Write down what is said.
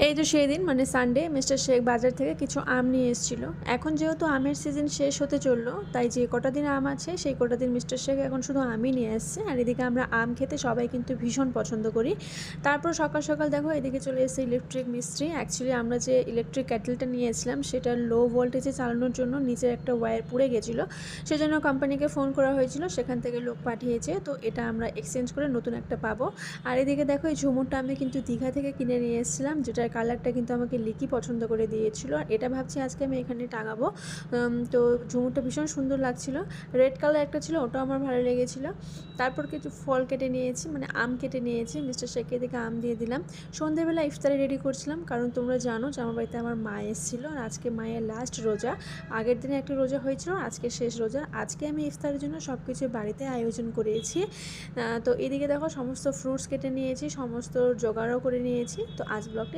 এই তো সেই দিন মানে সানডে মিস্টার শেখ বাজার থেকে কিছু আম নিয়ে এসেছিল। এখন যেহেতু আমের সিজন শেষ হতে চললো, তাই যে কটা দিন আম আছে সেই কটা দিন মিস্টার শেখ এখন শুধু আমই নিয়ে এসছে। আর এদিকে আমরা আম খেতে সবাই কিন্তু ভীষণ পছন্দ করি। তারপর সকাল সকাল দেখো এদিকে চলে এসেছে ইলেকট্রিক মিস্ত্রি। অ্যাকচুয়ালি আমরা যে ইলেকট্রিক ক্যাটেলটা নিয়েছিলাম সেটা লো ভোল্টেজে চালানোর জন্য নিচের একটা ওয়্যার পুড়ে গেছিলো, সেজন্য কোম্পানিকে ফোন করা হয়েছিল, সেখান থেকে লোক পাঠিয়েছে। তো এটা আমরা এক্সচেঞ্জ করে নতুন একটা পাবো। আর এদিকে দেখো এই ঝুমুরটা আমি কিন্তু দীঘা থেকে কিনে নিয়ে এসেছিলাম, যেটার কালারটা কিন্তু আমাকে লিকি পছন্দ করে দিয়েছিল। আর এটা ভাবছি আজকে আমি এখানে টাঙাবো। তো ঝুমুরটা ভীষণ সুন্দর লাগছিল। রেড কালার একটা ছিল, ওটাও আমার ভালো লেগেছিল। তারপর কিছু ফল কেটে নিয়েছি, মানে আম কেটে নিয়েছি, মিস্টার শেখকে থেকে আম দিয়ে দিলাম। সন্ধ্যেবেলা ইফতারি রেডি করছিলাম, কারণ তোমরা জানো যে আমার বাড়িতে আমার মা এসেছিলো। আর আজকে মায়ের লাস্ট রোজা। আগের দিনে একটা রোজা হয়েছিল, আজকে শেষ রোজা। আজকে আমি ইফতারের জন্য সব কিছু বাড়িতে আয়োজন করেছি। তো এদিকে দেখো সমস্ত ফ্রুটস কেটে নিয়েছি, সমস্ত জোগাড়ও করে নিয়েছি। তো আজ ব্লগটা